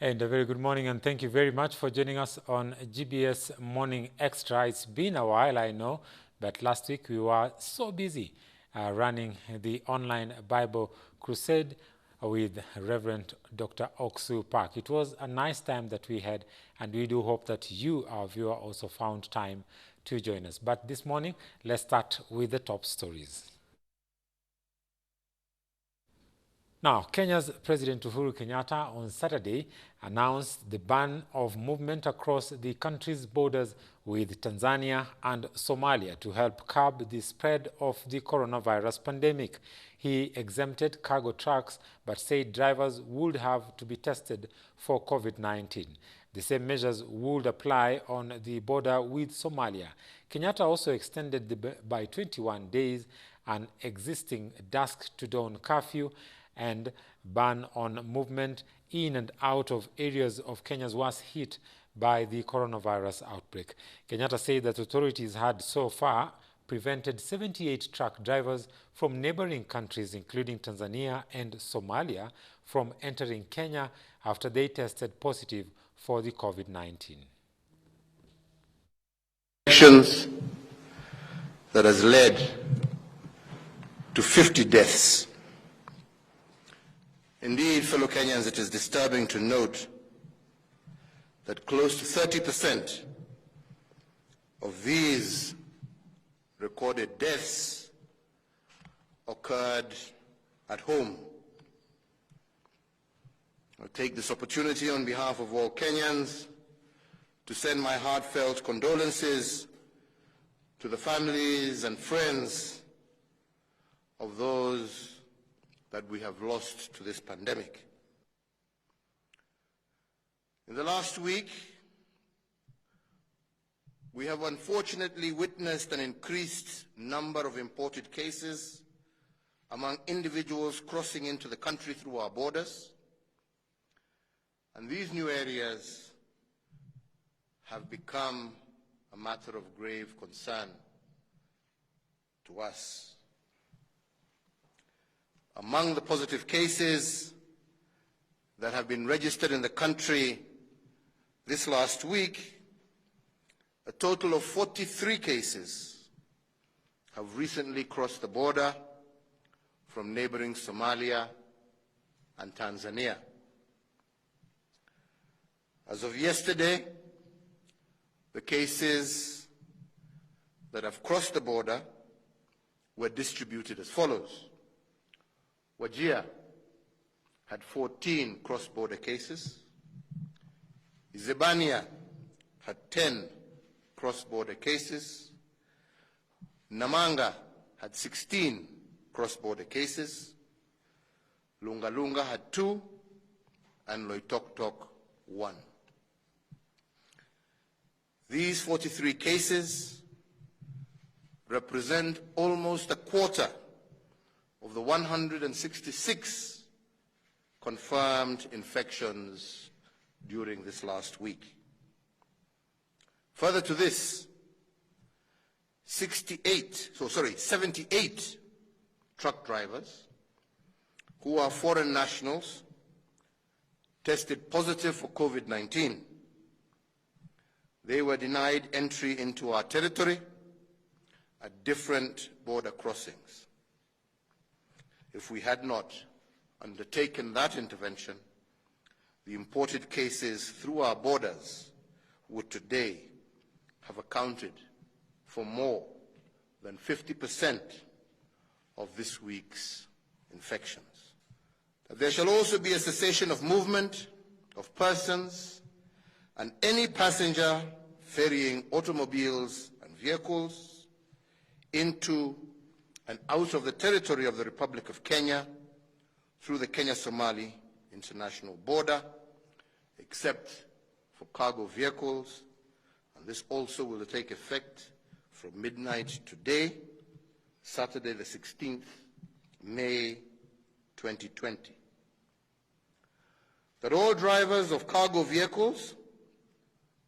And a very good morning, and thank you very much for joining us on GBS Morning Extra. It's been a while, I know, but last week we were so busy running the online Bible crusade with Reverend Dr. Oksu Park. It was a nice time that we had, and we do hope that you, our viewer, also found time to join us. But this morning, let's start with the top stories. Now, Kenya's President Uhuru Kenyatta on Saturday announced the ban of movement across the country's borders with Tanzania and Somalia to help curb the spread of the coronavirus pandemic. He exempted cargo trucks but said drivers would have to be tested for COVID-19. The same measures would apply on the border with Somalia. Kenyatta also extended by 21 days an existing dusk to dawn curfew and ban on movement in and out of areas of Kenya's worst hit by the coronavirus outbreak. Kenyatta said that authorities had so far prevented 78 truck drivers from neighboring countries, including Tanzania and Somalia, from entering Kenya after they tested positive for the COVID-19. Actions that has led to 50 deaths. Indeed, fellow Kenyans, it is disturbing to note that close to 30% of these recorded deaths occurred at home. I'll take this opportunity on behalf of all Kenyans to send my heartfelt condolences to the families and friends of those that we have lost to this pandemic. In the last week, we have unfortunately witnessed an increased number of imported cases among individuals crossing into the country through our borders. And these new areas have become a matter of grave concern to us. Among the positive cases that have been registered in the country this last week, a total of 43 cases have recently crossed the border from neighboring Somalia and Tanzania. As of yesterday, the cases that have crossed the border were distributed as follows. Wajir had 14 cross-border cases. Izebania had 10 cross-border cases. Namanga had 16 cross-border cases. Lunga Lunga had 2, and Loitoktok 1. These 43 cases represent almost a quarter of the 166 confirmed infections during this last week. Further to this, 78 truck drivers who are foreign nationals tested positive for COVID-19. They were denied entry into our territory at different border crossings. If we had not undertaken that intervention, the imported cases through our borders would today have accounted for more than 50% of this week's infections. There shall also be a cessation of movement of persons and any passenger ferrying automobiles and vehicles into and out of the territory of the Republic of Kenya through the Kenya-Somali international border, except for cargo vehicles, and this also will take effect from midnight today, Saturday the 16th, May 2020. That all drivers of cargo vehicles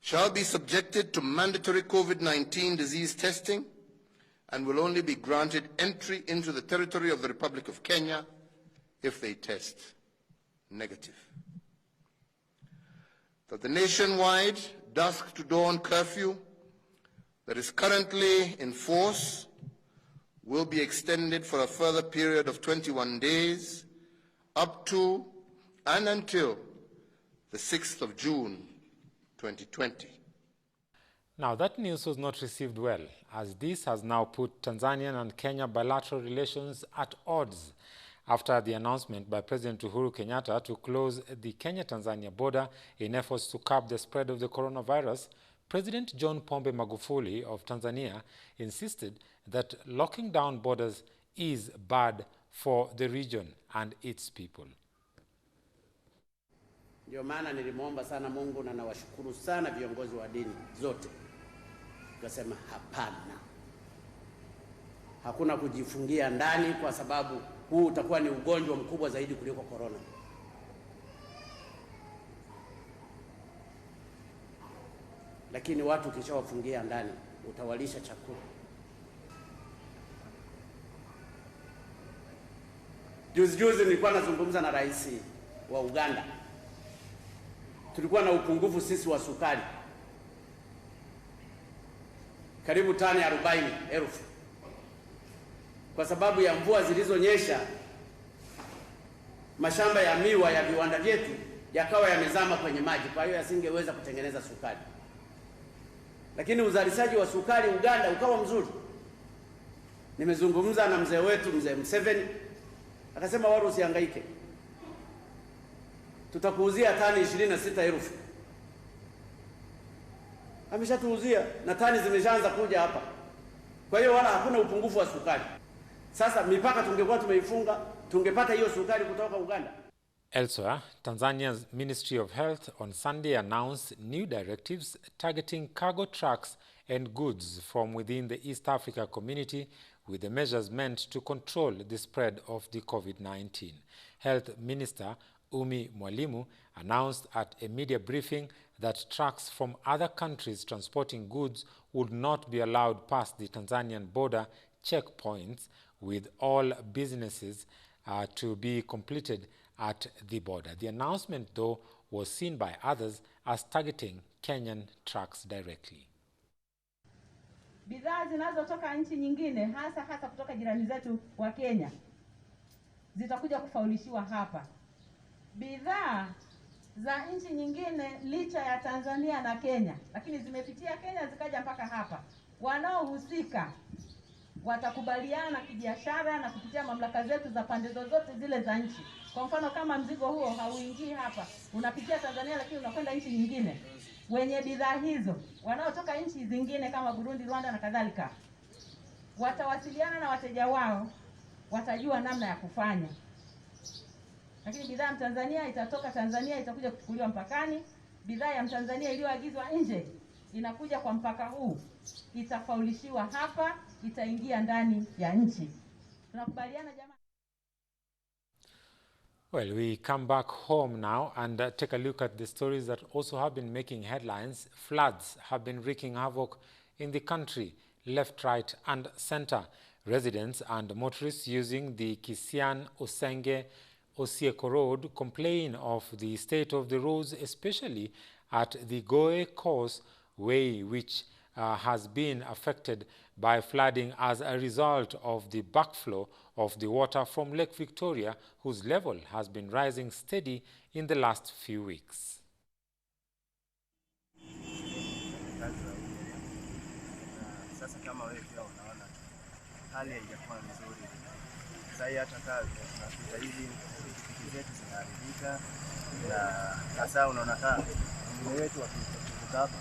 shall be subjected to mandatory COVID-19 disease testing and will only be granted entry into the territory of the Republic of Kenya if they test negative. that the nationwide dusk to dawn curfew that is currently in force will be extended for a further period of 21 days up to and until the 6th of June 2020. Now, that news was not received well, as this has now put Tanzanian and Kenya bilateral relations at odds after the announcement by President Uhuru Kenyatta to close the Kenya-Tanzania border in efforts to curb the spread of the coronavirus. President John Pombe Magufuli of Tanzania insisted that locking down borders is bad for the region and its people. Ndio maana nilimwomba sana Mungu na nawashukuru sana viongozi wa dini zote. Tukasema hapana. Hakuna kujifungia ndani kwa sababu huu utakuwa ni ugonjwa mkubwa zaidi kuliko corona. Lakini watu kishawafungia ndani utawalisha chakula. Juzi nilikuwa nazungumza na rais wa Uganda. Tulikuwa na upungufu sisi wa sukari. Karibu tani 40,000. Kwa sababu ya mvua zilizonyesha, mashamba ya miwa ya viwanda vyetu yakawa yamezama kwenye maji, kwa hiyo yasingeweza kutengeneza sukari. Lakini uzalishaji wa sukari Uganda ukawa mzuri. Nimezungumza na mzee wetu, mzee Museveni, akasema wala usihangaike. Tutakuuzia tani 26,000. Ameshatuuzia na tani zimeshaanza kuja hapa. Kwa hiyo wala hakuna upungufu wa sukari. Sasa mipaka tungekuwa tumeifunga, tungepata hiyo sukari kutoka Uganda. Elsewhere, Tanzania's Ministry of Health on Sunday announced new directives targeting cargo trucks and goods from within the East Africa community, with the measures meant to control the spread of the Covid-19. Health Minister Umi Mwalimu announced at a media briefing that trucks from other countries transporting goods would not be allowed past the Tanzanian border checkpoints, with all businesses to be completed at the border. The announcement, though, was seen by others as targeting Kenyan trucks directly. Bidhaa zinazotoka nchi nyingine hasa kutoka jirani zetu wa Kenya zitakuja kufaulishiwa hapa. Bidhaa za nchi nyingine licha ya Tanzania na Kenya, lakini zimepitia Kenya zikaja mpaka hapa, wanaohusika watakubaliana kibiashara na kupitia mamlaka zetu za pande zote zile za nchi. Kwa mfano kama mzigo huo hauingii hapa, unapitia Tanzania lakini unakwenda nchi nyingine, wenye bidhaa hizo wanaotoka nchi zingine kama Burundi, Rwanda na kadhalika, watawasiliana na wateja wao, watajua namna ya kufanya. Lakini bidhaa ya Mtanzania itatoka Tanzania itakuja kuchukuliwa mpakani. Bidhaa ya Mtanzania iliyoagizwa nje inakuja kwa mpaka huu, itafaulishiwa hapa, itaingia ndani ya nchi. Tunakubaliana jamaa? Well, we come back home now and take a look at the stories that also have been making headlines. Floods have been wreaking havoc in the country, left, right, and center. Residents and motorists using the Kisian-Osenge-Osieko Road complain of the state of the roads, especially at the Goe Course Way, which has been affected by flooding as a result of the backflow of the water from Lake Victoria, whose level has been rising steady in the last few weeks. Sasa kama wewe pia unaona hali haijakuwa nzuri. Sasa hata kazi tunapita hivi, pikipiki zetu zinaharibika, na sasa unaona kama wengine wetu wakivuka hapa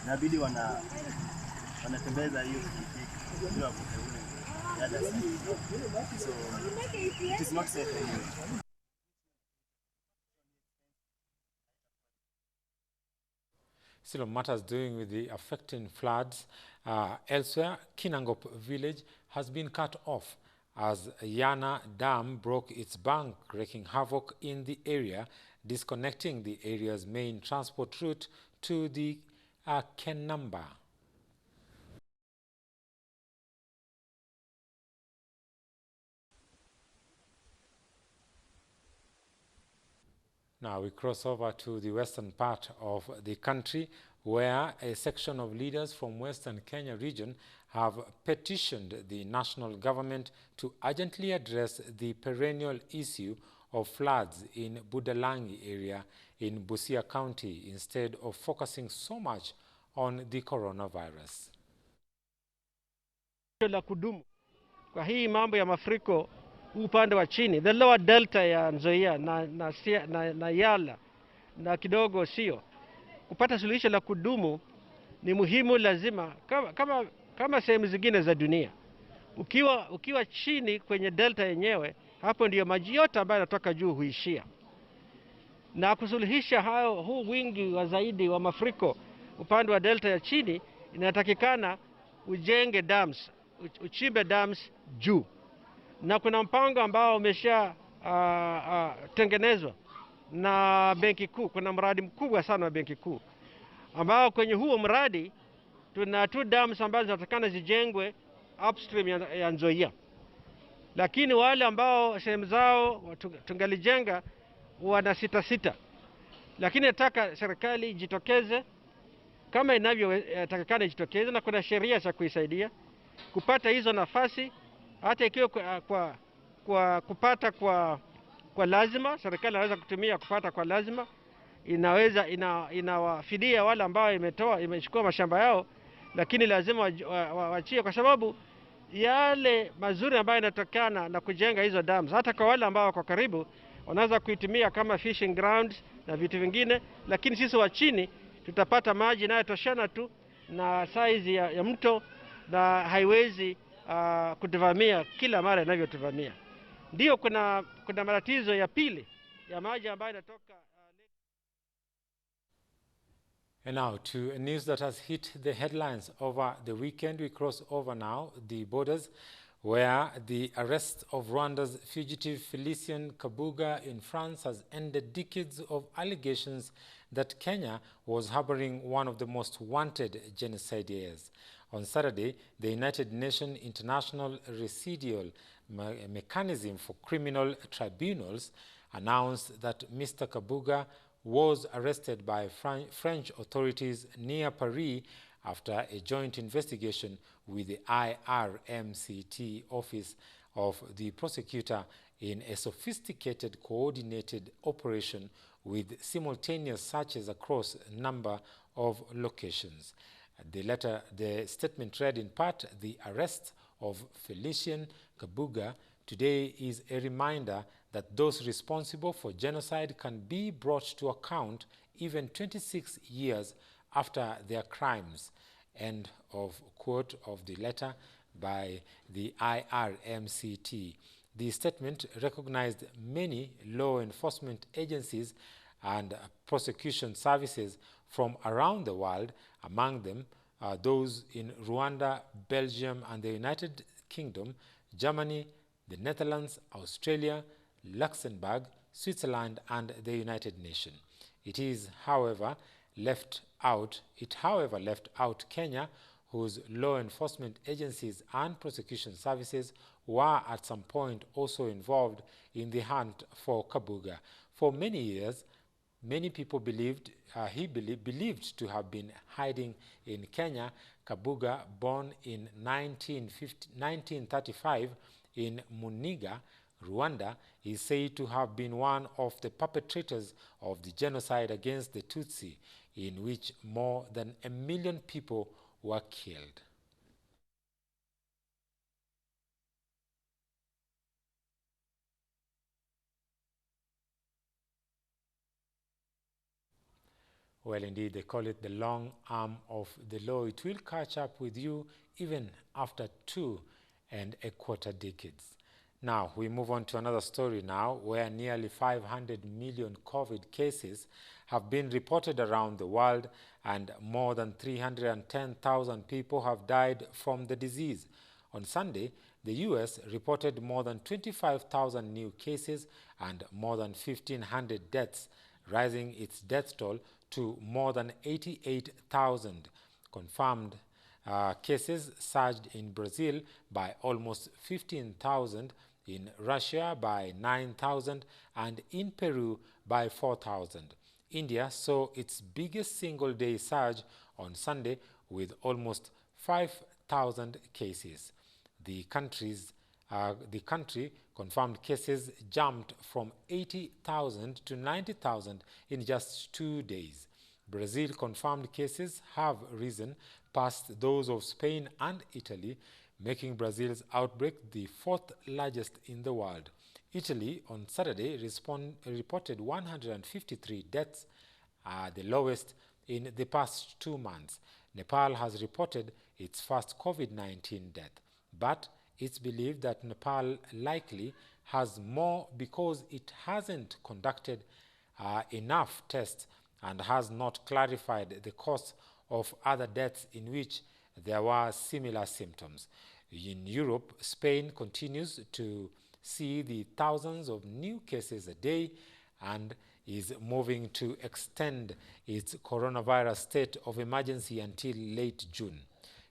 inabidi wanatembeza hiyo pikipiki bila kuvuka ule yada. So it is not safe anyway. Still on matters doing with the affecting floods, elsewhere, Kinangop village has been cut off as Yana Dam broke its bank, wreaking havoc in the area, disconnecting the area's main transport route to the Kenamba. Now we cross over to the western part of the country, where a section of leaders from Western Kenya region have petitioned the national government to urgently address the perennial issue of floods in Budalangi area in Busia County instead of focusing so much on the coronavirus. La kudumu kwa hii mambo ya mafuriko upande wa chini, the lower delta ya Nzoia na Yala na kidogo sio kupata suluhisho la kudumu ni muhimu. Lazima kama sehemu zingine za dunia, ukiwa chini kwenye delta yenyewe, hapo ndio maji yote ambayo yanatoka juu huishia, na kusuluhisha huu wingi wa zaidi wa mafuriko upande wa delta ya chini, inatakikana ujenge dams, uchimbe dams juu, na kuna mpango ambao umesha tengenezwa na benki kuu. Kuna mradi mkubwa sana wa benki kuu ambao kwenye huo mradi tuna 2 dams ambazo zinatakana zijengwe upstream ya Nzoia, lakini wale ambao sehemu zao tungalijenga wana sita, lakini nataka serikali jitokeze kama inavyotakikana jitokeze, na kuna sheria za kuisaidia kupata hizo nafasi, hata ikiwa kupata kwa lazima. Serikali inaweza kutumia kupata kwa lazima, inawafidia wale ambao imechukua mashamba yao, lakini lazima wachie, kwa sababu yale mazuri ambayo yanatokana na kujenga hizo dams, hata kwa wale ambao wako karibu wanaweza kuitumia kama fishing grounds na vitu vingine, lakini sisi wa chini tutapata maji inayotoshana tu na size ya mto, na haiwezi kutuvamia kila mara inavyotuvamia. Ndio kuna matatizo ya pili ya maji ambayo yanatoka. And now to news that has hit the headlines over the weekend. We cross over now the borders, where the arrest of Rwanda's fugitive Felicien Kabuga in France has ended decades of allegations that Kenya was harboring one of the most wanted genocidaires. On Saturday, the United Nations International Residual Mechanism for Criminal Tribunals announced that Mr. Kabuga was arrested by French authorities near Paris after a joint investigation with the IRMCT office of the prosecutor in a sophisticated coordinated operation with simultaneous searches across a number of locations. The statement read in part, "The arrest of Felicien Kabuga today is a reminder that those responsible for genocide can be brought to account even 26 years after their crimes." End of quote of the letter by the IRMCT. The statement recognized many law enforcement agencies and prosecution services from around the world, among them those in Rwanda, Belgium, and the United Kingdom, Germany, the Netherlands, Australia, Luxembourg, Switzerland, and the United Nations. It however left out Kenya, whose law enforcement agencies and prosecution services were at some point also involved in the hunt for Kabuga. For many years, many people believed to have been hiding in Kenya. Kabuga, born in 1935 in Muniga, Rwanda, is said to have been one of the perpetrators of the genocide against the Tutsi, in which more than 1 million people were killed. Well, indeed, they call it the long arm of the law. It will catch up with you even after 2.25 decades. Now, we move on to another story now, where nearly 500 million COVID cases have been reported around the world, and more than 310,000 people have died from the disease. On Sunday, the U.S. reported more than 25,000 new cases and more than 1,500 deaths, rising its death toll to more than 88,000. Confirmed cases surged in Brazil by almost 15,000, in Russia by 9,000, and in Peru by 4,000. India saw its biggest single-day surge on Sunday with almost 5,000 cases. The country confirmed cases jumped from 80,000 to 90,000 in just 2 days. Brazil confirmed cases have risen past those of Spain and Italy, making Brazil's outbreak the fourth largest in the world. Italy on Saturday reported 153 deaths, the lowest in the past 2 months. Nepal has reported its first COVID-19 death, but it's believed that Nepal likely has more because it hasn't conducted enough tests and has not clarified the cause of other deaths in which there were similar symptoms. In Europe, Spain continues to see the thousands of new cases a day and is moving to extend its coronavirus state of emergency until late June.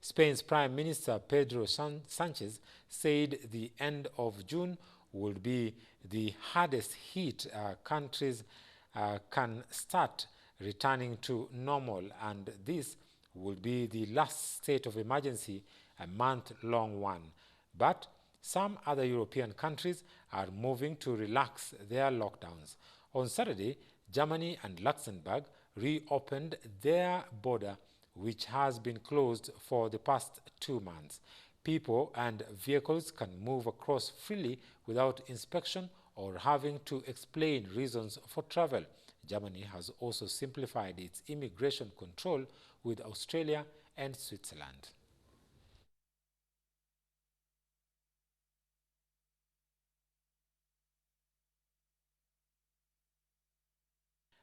Spain's Prime Minister Pedro Sanchez said the end of June would be the hardest hit. Countries can start returning to normal, and this will be the last state of emergency, a month-long one. But some other European countries are moving to relax their lockdowns. On Saturday, Germany and Luxembourg reopened their border, which has been closed for the past 2 months. People and vehicles can move across freely without inspection or having to explain reasons for travel. Germany has also simplified its immigration control with Australia and Switzerland.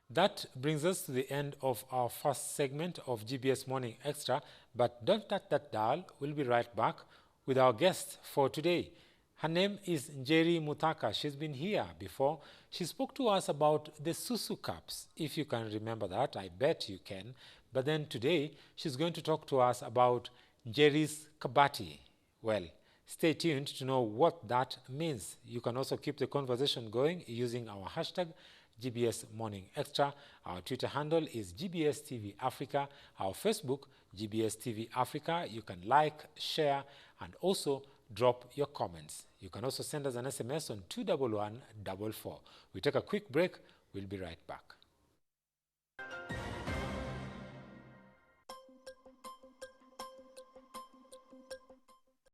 That brings us to the end of our first segment of GBS Morning Extra, but don't touch that dial. We'll be right back with our guest for today. Her name is Njeri Mutaka. She's been here before. She spoke to us about the Susu Cups, if you can remember that. I bet you can. But then today, she's going to talk to us about Njeri's Kabati. Well, stay tuned to know what that means. You can also keep the conversation going using our hashtag GBS Morning Extra. Our Twitter handle is GBS TV Africa. Our Facebook, GBS TV Africa. You can like, share, and also drop your comments. You can also send us an SMS on 21144. We take a quick break. We'll be right back.